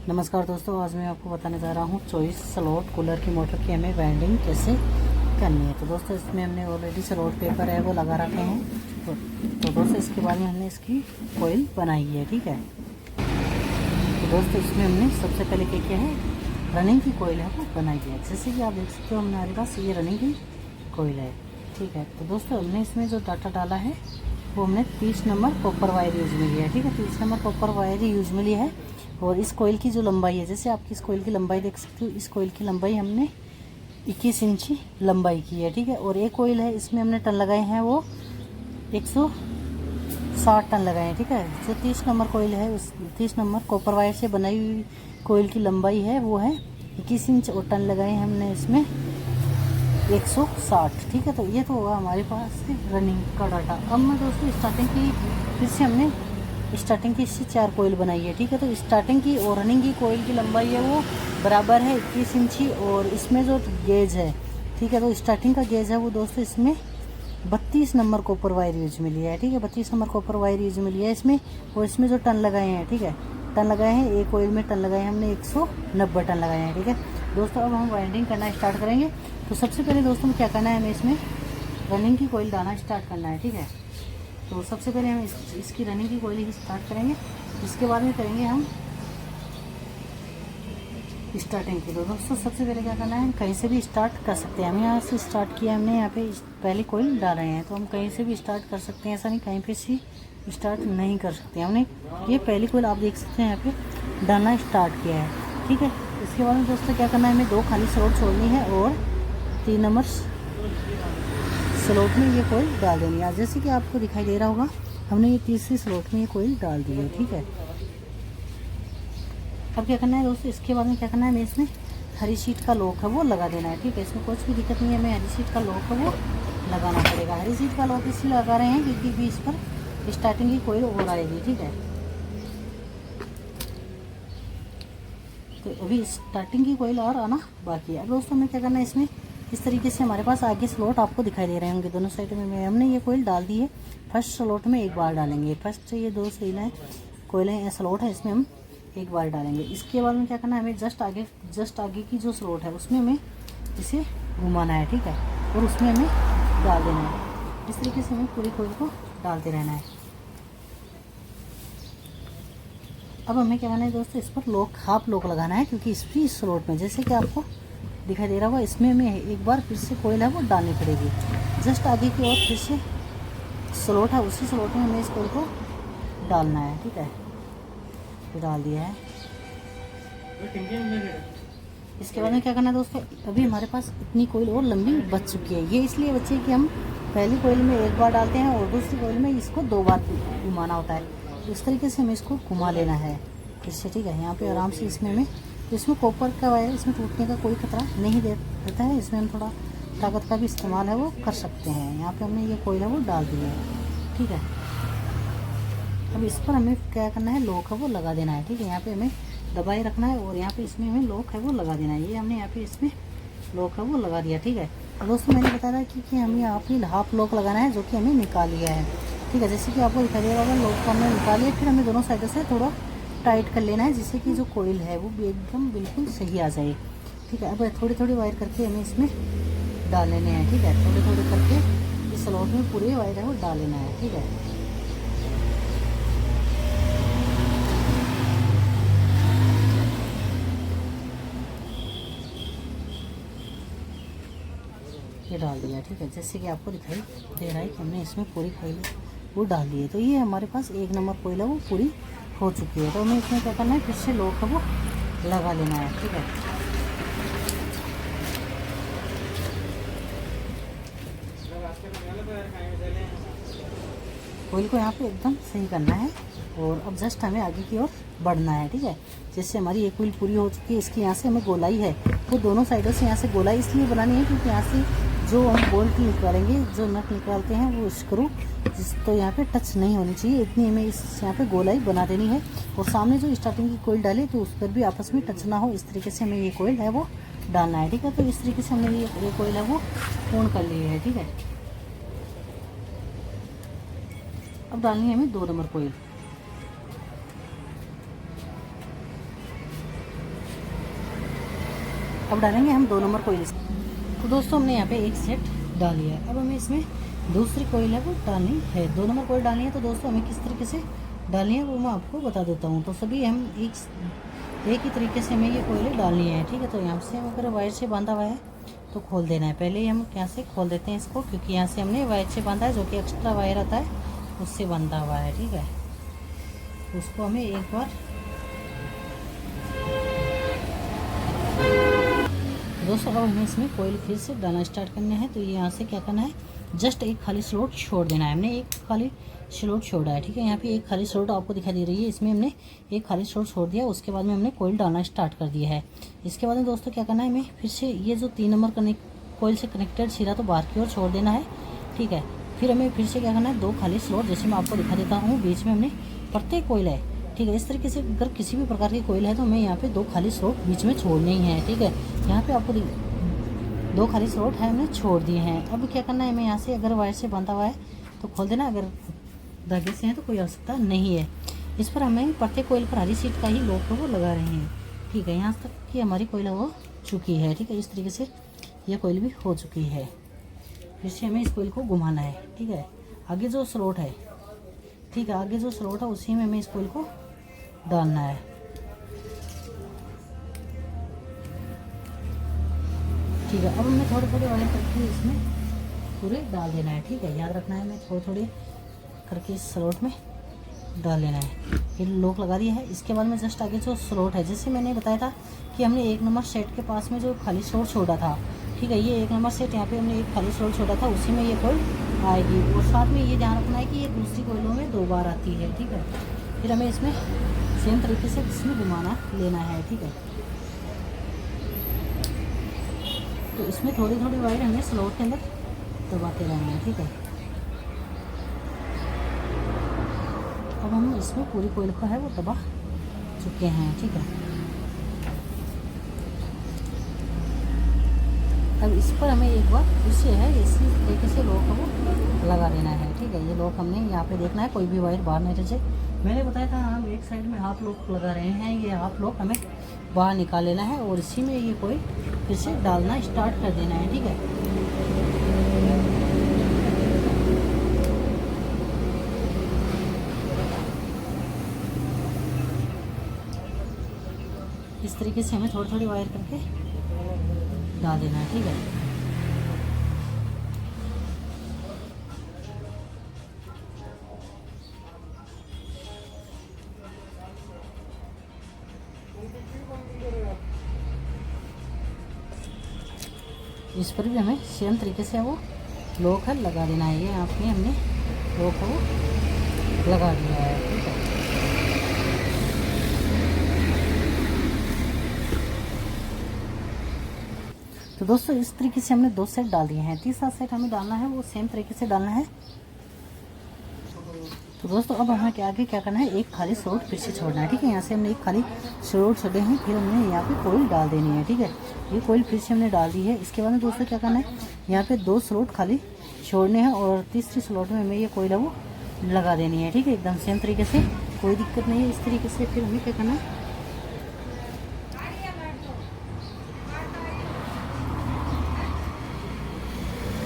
नमस्कार दोस्तों, आज मैं आपको बताने जा रहा हूँ चॉइस स्लॉट कूलर की मोटर की हमें वाइंडिंग कैसे करनी है। तो दोस्तों इसमें हमने ऑलरेडी स्लॉट पेपर है वो लगा रखे हैं। तो दोस्तों इसके बाद में हमने इसकी कोयल बनाई है, ठीक है। तो दोस्तों इसमें हमने सबसे पहले क्या किया है, रनिंग की कोयल है वो बनाई है। जैसे कि आप देख सकते हो हमारे पास ये रनिंग की कोयल है, ठीक है। तो दोस्तों हमने इसमें जो डाटा डाला है वो हमने 30 नंबर कॉपर वायर यूज में लिया है, ठीक है। 30 नंबर कॉपर वायर यूज में लिया है। और इस कोयल की जो लंबाई है, जैसे आपकी इस कोयल की लंबाई देख सकते हो, इस कोयल की लंबाई हमने 21 इंची लंबाई की है, ठीक है। और एक कोयल है, इसमें हमने टन लगाए हैं वो 160 टन लगाए हैं, ठीक है। जो 30 नंबर कोयल है, उस 30 नंबर कॉपर वायर से बनाई हुई कोयल की लंबाई है वो है 21 इंच और टन लगाए हैं हमने इसमें 160, ठीक है। तो ये तो होगा हमारे पास रनिंग का डाटा। अब मैं दोस्तों स्टार्टिंग की फिर से हमने स्टार्टिंग की इससे 4 कोयल बनाई है, ठीक है। तो स्टार्टिंग की और रनिंग की कोयल की लंबाई है वो बराबर है 21 इंची। और इसमें जो गेज है, ठीक है, तो स्टार्टिंग का गेज है वो दोस्तों इसमें 32 नंबर कॉपर वायर यूज में लिया है, ठीक है। 32 नंबर कॉपर वायर यूज में लिया है इसमें। और इसमें जो टन लगाए हैं, ठीक है, टन लगाए हैं, एक कोयल में टन लगाए हैं हमने 190 टन लगाए हैं, ठीक है। दोस्तों अब हम वाइंडिंग करना स्टार्ट करेंगे। तो सबसे पहले दोस्तों क्या करना है, हमें इसमें रनिंग की कोयल डालना स्टार्ट करना है, ठीक है। तो सबसे पहले हम इसकी रनिंग की कोयल ही स्टार्ट करेंगे। इसके बाद में करेंगे हम स्टार्टिंग की। तो दोस्तों सबसे पहले क्या करना है, कहीं से भी स्टार्ट कर सकते हैं। हम यहाँ से स्टार्ट किया, हमने यहाँ पे पहले कोयल डाल रहे हैं, तो हम कहीं से भी स्टार्ट कर सकते हैं। ऐसा नहीं कहीं पे से स्टार्ट नहीं कर सकते। हमने ये पहली कोयल आप देख सकते हैं यहाँ पे डालना स्टार्ट किया है, ठीक है। इसके बाद में दोस्तों क्या करना है, हमें 2 खाली स्लॉट छोड़नी है और 3 नंबर स्लॉट में ये कोयल डाल देनी है। जैसे कि आपको दिखाई दे रहा होगा, हमने ये तीसरी स्लॉट में ये कोयल डाल दी है, ठीक है। अब क्या करना है दोस्तों, इसके बाद में क्या करना है, हमें इसमें हरी शीट का लॉक है वो लगा देना है, ठीक है। इसमें कुछ भी दिक्कत नहीं है, हमें हरी शीट का लॉक है वो लगाना पड़ेगा। हरी शीट का लॉक इसलिए लगा रहे हैं क्योंकि भी इस पर स्टार्टिंग की कोयल और आएगी, ठीक है। तो अभी स्टार्टिंग की कोयल और आना बाकी है। अब दोस्तों हमें क्या करना है, इसमें इस तरीके से हमारे पास आगे स्लॉट आपको दिखाई दे रहे होंगे दोनों साइड में। हमने ये कोयल डाल दी है, फर्स्ट स्लॉट में एक बार डालेंगे। फर्स्ट ये 2 सीलें कोयलें स्लॉट है, इसमें हम एक बार डालेंगे। इसके बाद में क्या करना है, हमें जस्ट आगे की जो स्लॉट है उसमें हमें इसे घुमाना है, ठीक है। और उसमें हमें डाल देना है। इस तरीके से हमें पूरी कोयल को डालते रहना है। अब हमें क्या करना है दोस्तों, इस पर लॉक हाफ लॉक लगाना है, क्योंकि इसी स्लॉट में जैसे कि आपको दिखाई दे रहा होगा, इसमें हमें एक बार फिर से कोयल है वो डालनी पड़ेगी। जस्ट आगे की ओर फिर से स्लॉट है, उसी स्लॉट में हमें इस कोयल को डालना है, ठीक है। तो डाल दिया है। इसके बाद में क्या करना है दोस्तों, अभी हमारे पास इतनी कोयल और लंबी बच चुकी है। ये इसलिए बची है कि हम पहली कोयल में एक बार डालते हैं और दूसरी कोयल में इसको 2 बार घुमाना होता है। इस तरीके से हमें इसको घुमा लेना है इससे, ठीक है। यहाँ पे आराम से इसमें हमें, इसमें कॉपर का वायर, इसमें टूटने का कोई खतरा नहीं रहता है। इसमें हम थोड़ा ताकत का भी इस्तेमाल है वो कर सकते हैं। यहाँ पे हमने ये कोयल है वो डाल दिया है, ठीक है। अब इस पर हमें क्या करना है, लॉक है वो लगा देना है, ठीक है। यहाँ पे हमें दबाए रखना है और यहाँ पे इसमें हमें लॉक है वो लगा देना है। ये हमने यहाँ पे इसमें लॉक है वो लगा दिया, ठीक है। और दोस्तों मैंने बताया कि हमें यहाँ पे हाफ लॉक लगाना है, जो कि हमें निकाल लिया है, ठीक है। जैसे कि आपको दिखाई दे रहा होगा, लॉक को हमने निकाल लिया। फिर हमें दोनों साइडों से थोड़ा टाइट कर लेना है, जिससे कि जो कोयल है वो भी एकदम बिल्कुल सही आ जाए, ठीक है। अब थोड़ी थोड़ी वायर करके हमें इसमें डाल लेने हैं, ठीक है। थोड़ी थोड़ी करके इस स्लॉट में पूरे वायर है वो डाल लेना है, ठीक है। ये डाल दिया, ठीक है। जैसे कि आपको दिखाई दे रहा है कि हमने इसमें पूरी कोयल वो डाल दी है। तो ये हमारे पास 1 नंबर कोयल है वो पूरी हो चुकी है। तो हमें इसमें क्या करना है, फिर से लॉक है वो लगा लेना है, ठीक है। कोयल को यहाँ पे एकदम सही करना है और अब जस्ट हमें आगे की ओर बढ़ना है, ठीक है। जैसे हमारी एक कोयल पूरी हो चुकी है, इसकी यहाँ से हमें गोलाई है तो दोनों साइडों से यहाँ से गोलाई इसलिए बनानी है क्योंकि यहाँ से जो हम बोल्ट निकालेंगे, जो नट निकालते हैं वो स्क्रू जिस तो यहाँ पे टच नहीं होनी चाहिए, इतनी हमें इस यहाँ पे गोलाई बना देनी है। और सामने जो स्टार्टिंग की कोयल डाले तो उस पर भी आपस में टच ना हो, इस तरीके से हमें ये कोयल है वो डालना है, ठीक है। तो इस तरीके से हमने ये कोयल है वो पूर्ण कर ली है, ठीक है। अब डालनी है हमें 2 नंबर कोयल। अब डालेंगे हम 2 नंबर कोयल। तो दोस्तों हमने यहाँ पे एक सेट डाल लिया है। अब हमें इसमें दूसरी कोयल है वो डालनी है, 2 नंबर कोयल डालनी है। तो दोस्तों हमें किस तरीके से डालनी है वो मैं आपको बता देता हूँ। तो सभी हम एक ही तरीके से हमें ये कोयलें डालनी है, ठीक है। तो यहाँ से अगर वायर से बांधा हुआ है तो खोल देना है। पहले ही हम यहाँ से खोल देते हैं इसको, क्योंकि यहाँ से हमने वायर से बांधा है, जो कि एक्स्ट्रा वायर आता है उससे बांधा हुआ है, ठीक है। तो उसको हमें एक बार दोस्तों अब हमें इसमें कोयल फिर से डालना स्टार्ट करना है। तो ये यहाँ से क्या करना है, जस्ट एक खाली स्लॉट छोड़ देना है। हमने एक खाली स्लॉट छोड़ा है, ठीक है। यहाँ पे एक खाली स्लॉट आपको दिखाई दे रही है, इसमें हमने एक खाली स्लॉट छोड़ दिया। उसके बाद में हमने कोयल डालना स्टार्ट कर दिया है। इसके बाद में दोस्तों क्या करना है, हमें फिर से ये जो 3 नंबर कोयल से कनेक्टेड सिरा तो बाहर की ओर छोड़ देना है, ठीक है। फिर हमें फिर से क्या करना है, 2 खाली स्लॉट जैसे मैं आपको दिखा देता हूँ, बीच में हमने प्रत्येक कोयल है, ठीक है। इस तरीके से अगर किसी भी प्रकार की कोयल है तो हमें यहाँ पे 2 खाली स्लॉट बीच में छोड़ने ही है, ठीक है। यहाँ पे आपको 2 खाली स्लॉट है हमने छोड़ दिए हैं। अब क्या करना है, हमें यहाँ से अगर वायर से बांधा हुआ है तो खोल देना, अगर धागे से है तो कोई आवश्यकता नहीं है। इस पर हमें प्रत्येक कोयल पर हरी सीट का ही लॉक वो लगा रहे हैं, ठीक है। यहाँ तक कि हमारी कोयल हो चुकी है, ठीक है। इस तरीके से यह कोयल भी हो चुकी है। फिर से हमें इस कोयल को घुमाना है, ठीक है। आगे जो स्लॉट है, ठीक है, आगे जो स्लॉट है उसी में हमें इस कोयल को डालना है, ठीक है। अब हमें थोड़े थोड़े वायर करके इसमें पूरे डाल देना है, ठीक है। याद रखना है हमें थोड़े थोड़े करके इस स्लॉट में डाल लेना है। फिर लॉक लगा दिया है। इसके बाद में जस्ट आगे जो स्लॉट है, जैसे मैंने बताया था कि हमने 1 नंबर सेट के पास में जो खाली स्लॉट छोड़ा था, ठीक है। ये 1 नंबर सेट यहाँ पे हमने एक खाली स्लॉट छोड़ा था, उसी में ये कोयल आएगी। और साथ में ये ध्यान रखना है कि ये दूसरी कोयलों में 2 बार आती है, ठीक है। फिर हमें इसमें सेम तरीके से इसमें घुमाना लेना है, ठीक है। तो इसमें थोड़ी थोड़ी वायर हमें स्लॉट के अंदर दबाते रहना है, ठीक है। अब हम इसमें पूरी कोयल को है वो दबा चुके हैं, ठीक है। अब इस पर हमें एक बार फिर से है इसी तरीके से लॉक को लगा देना है, ठीक है। ये लॉक हमने यहाँ पे देखना है कोई भी वायर बाहर नहीं रह जाए। मैंने बताया था हम एक साइड में हाफ लॉक लगा रहे हैं, ये हाफ लॉक हमें बाहर निकाल लेना है और इसी में ये कोई फिर से डालना स्टार्ट कर देना है, ठीक है। इस तरीके से हमें थोड़ी थोड़ी वायर करके डाल देना है, ठीक है। इस पर भी हमें सेम तरीके से वो लॉक है लगा देना है। ये आपने हमने लॉक को लगा दिया है, ठीक है। तो दोस्तों इस तरीके से हमने 2 सेट डाल दिए हैं। तीसरा सेट हमें डालना है वो सेम तरीके से डालना है। तो दोस्तों अब हमें आगे क्या करना है, एक खाली स्लॉट फिर से छोड़ना है, ठीक है। यहाँ से हमने एक खाली स्लॉट छोड़े हैं, फिर हमने यहाँ पे कोयल डाल देनी है, ठीक है। ये कोयल फिर से हमने डाल दी है। इसके बाद में दोस्तों क्या करना है, यहाँ पे 2 स्लॉट खाली छोड़ने हैं और तीसरी स्लॉट में हमें ये कोयल है वो लगा देनी है, ठीक है। एकदम सेम तरीके से, कोई दिक्कत नहीं है। इस तरीके से फिर हमें क्या करना है,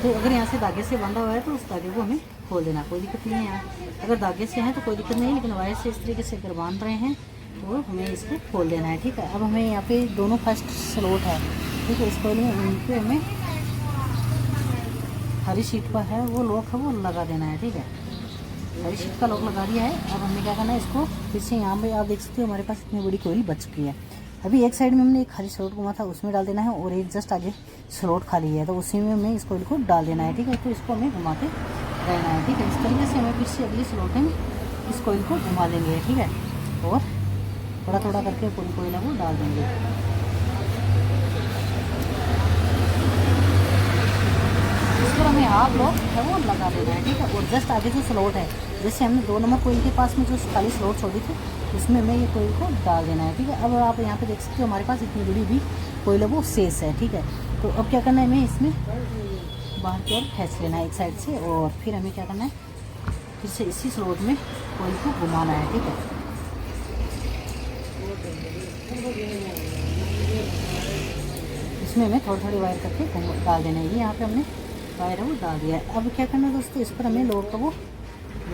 तो अगर यहाँ से धागे से बांधा हुआ है तो उस धागे को हमें खोल देना, कोई दिक्कत नहीं है। यहाँ अगर धागे से है तो कोई दिक्कत नहीं है, लेकिन वायर से इस तरीके से अगर बांध रहे हैं तो हमें इसको खोल देना है, ठीक है। अब हमें यहाँ पे दोनों फर्स्ट स्लॉट है, ठीक है। इस कोयल में उन पे हमें हरी शीट पर है वो लॉक है वो लगा देना है, ठीक है। हरी शीट का लॉक लगा दिया है। अब हमें क्या करना है, इसको फिर से यहाँ पे आप देख सकते हो हमारे पास इतनी बड़ी कोयल बच चुकी है। अभी एक साइड में हमने एक खाली स्लॉट घुमा था उसमें डाल देना है और एक जस्ट आगे स्लॉट खाली है तो उसी में हमें इस कोयल को डाल देना है, ठीक है। तो इसको हमें घुमाते रहना है, ठीक है। इस तरीके से हमें फिर से अगली स्लॉट में इस कोयल को घुमा देंगे, ठीक है। और थोड़ा थोड़ा करके पूरी कोयल है वो डाल देंगे। इस पर हमें हाफ लॉक है वो लगा देना है, ठीक है। और जस्ट आगे जो स्लॉट है, जैसे हमने 2 नंबर कोयल के पास में जो खाली स्लॉट छोड़ी थी उसमें हमें ये कोयल को डाल देना है, ठीक है। अब आप यहाँ पे देख सकते हो हमारे पास इतनी बड़ी भी कोयल है वो शेष है, ठीक है। तो अब क्या करना है, हमें इसमें बाहर की ओर खींच लेना है एक साइड से और फिर हमें क्या करना है, फिर से इसी स्लॉट में कोयल को घुमाना है। ठीक है, इसमें हमें थोड़ी थोड़ी वायर करके डाल देना है। ये यहाँ पे हमने वायर वो डाल दिया है। अब क्या करना है दोस्तों, इस पर हमें लोड का वो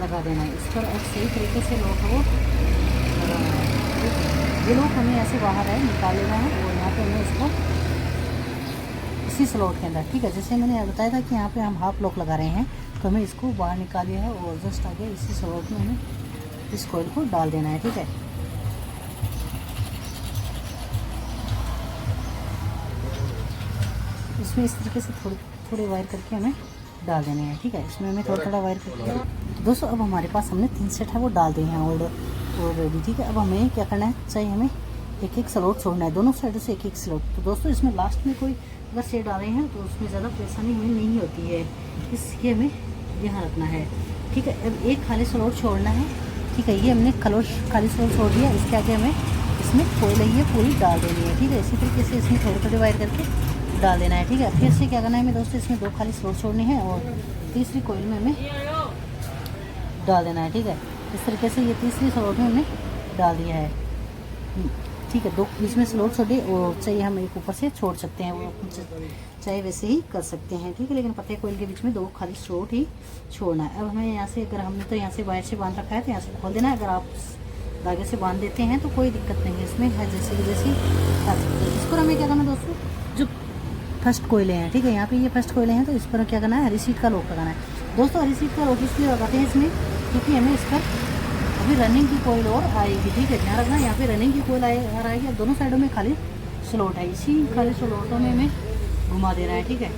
लगा देना है। इस पर अब सही तरीके से लोड का वो लगाना है। ये लोड हमें ऐसे बाहर है निकाल लेना है और यहाँ पे हमें इसको इसी स्लॉट के अंदर, ठीक है, जैसे मैंने बताया था कि यहाँ पे हम हाफ लॉक लगा रहे हैं, तो हमें इसको बाहर निकालिए है और जस्ट आगे इसी स्लॉट में हमें इस कोयल को डाल देना है। ठीक है, इसमें इस तरीके से थोड़ी थोड़ी वायर करके हमें डाल देने हैं। ठीक है, इसमें हमें थोड़ा थोड़ा वायर करके तो दोस्तों अब हमारे पास हमने 3 सेट है वो डाल दिए हैं ऑलरेडी। ठीक है, अब हमें क्या करना है, चाहिए हमें एक एक स्लॉट छोड़ना है, दोनों साइडों से एक एक स्लॉट। तो दोस्तों इसमें लास्ट में कोई अगर सेट डाल रहे हैं तो उसमें ज़्यादा परेशानी हमें नहीं होती है, इसलिए हमें ध्यान रखना है। ठीक है, अब एक खाली स्लॉट छोड़ना है। ठीक है, ये हमने खाली स्लॉट छोड़ दिया, इसके आगे हमें इसमें कोयल है पूरी डाल देनी है। ठीक है, इसी तरीके से इसमें थोड़ी थोड़ी वायर करके डाल देना है। ठीक है, फिर से क्या करना है हमें दोस्तों, इसमें 2 खाली स्लॉट छोड़ने हैं और तीसरी कोयल में हमें डाल देना है। ठीक है, इस तरीके से ये तीसरी स्लॉट में हमने डाल दिया है। ठीक है, 2 बीच में स्लॉट छोड़े और चाहिए हम एक ऊपर से छोड़ सकते हैं, वो चाहे वैसे ही कर सकते हैं। ठीक है, लेकिन पत्ते कोयल के बीच में 2 खाली स्लॉट ही छोड़ना है। अब हमें यहाँ से, अगर हमने तो यहाँ से वायर से बांध रखा है तो यहाँ से खोल देना है। अगर आप धागे से बांध देते हैं तो कोई दिक्कत नहीं है, इसमें है जैसे इसको हमें क्या करना है दोस्तों, जो फर्स्ट कोयले हैं, ठीक है, यहाँ पे ये फर्स्ट कोयले हैं, तो इस पर क्या करना है, हरी सीट का लॉक लगाना है। दोस्तों हरी सीट का लॉक इसलिए लगाते हैं इसमें क्योंकि हमें इस पर अभी रनिंग की कोयल और आएगी। ठीक है, ध्यान रखना, यहाँ पे रनिंग की कोयल आएगी। अब दोनों साइडों में खाली स्लॉट है, इसी खाली स्लॉटों में हमें घुमा देना है। ठीक है,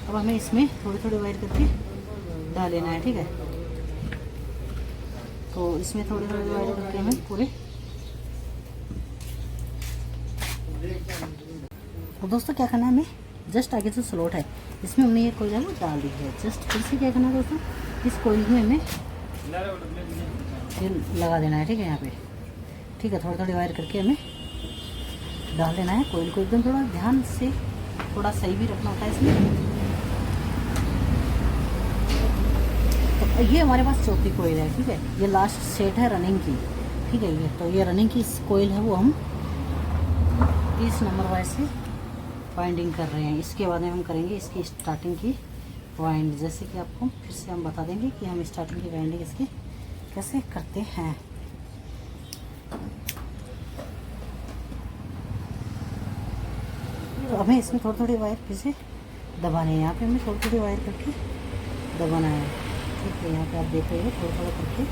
अब हमें इसमें थोड़ी थोड़ी वायर करके डाल लेना है। ठीक है, तो इसमें थोड़ी थोड़ी वायर करके हमें पूरे, तो दोस्तों क्या करना है, हमें जस्ट आगे जो स्लॉट है इसमें हमने ये कोयल है वो डाल दी है। जस्ट फिर से क्या करना है दोस्तों, इस कोयल में हमें ये लगा देना है। ठीक है, यहाँ पे ठीक है, थोड़ी थोड़ी वायर करके हमें डाल देना है। कोयल को एकदम थोड़ा ध्यान से, थोड़ा सही भी रखना होता है इसमें। तो ये हमारे पास चौथी कोयल है। ठीक है, ये लास्ट सेट है रनिंग की। ठीक है, ये तो ये रनिंग की कोयल है वो हम 30 नंबर वायर से वाइंडिंग कर रहे हैं। इसके बाद में हम करेंगे इसकी स्टार्टिंग की वाइंड, जैसे कि आपको फिर से हम बता देंगे कि हम स्टार्टिंग की वाइंडिंग इसकी कैसे करते हैं। तो हमें इसमें थोड़ी थोड़ी वायर फिर से दबाने हैं, यहाँ पे हमें थोड़ी थोड़ी वायर करके दबाना है। ठीक है, यहाँ पे आप देख रहे हो थोड़ा थोड़ा करके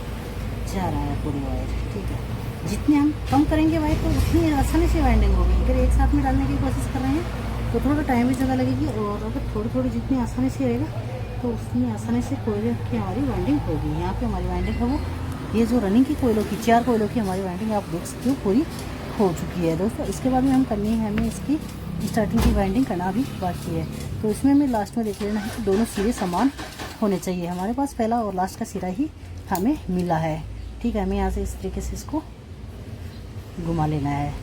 जा रहा है पूरी वायर। ठीक है, जितने हम कम करेंगे वायर तो उतनी आसानी से वाइंडिंग होगी। अगर एक साथ में डालने की कोशिश कर रहे हैं तो थोड़ा टाइम भी ज़्यादा लगेगी, और अगर थोड़ी थोड़ी जितनी आसानी से रहेगा तो उतनी आसानी से कोयलों की हमारी वाइंडिंग होगी। यहाँ पे हमारी वाइंडिंग है वो, ये जो रनिंग की कोयलों की 4 कोयलों की हमारी वाइंडिंग आप देख सकते हो पूरी हो चुकी है दोस्तों। इसके बाद में हम करनी है, हमें इसकी स्टार्टिंग की वाइंडिंग करना भी बाकी है। तो इसमें हमें लास्ट में देख लेना है कि दोनों सिरे समान होने चाहिए। हमारे पास पहला और लास्ट का सिरा ही हमें मिला है। ठीक है, हमें यहाँ से इस तरीके से इसको घुमा लेना है।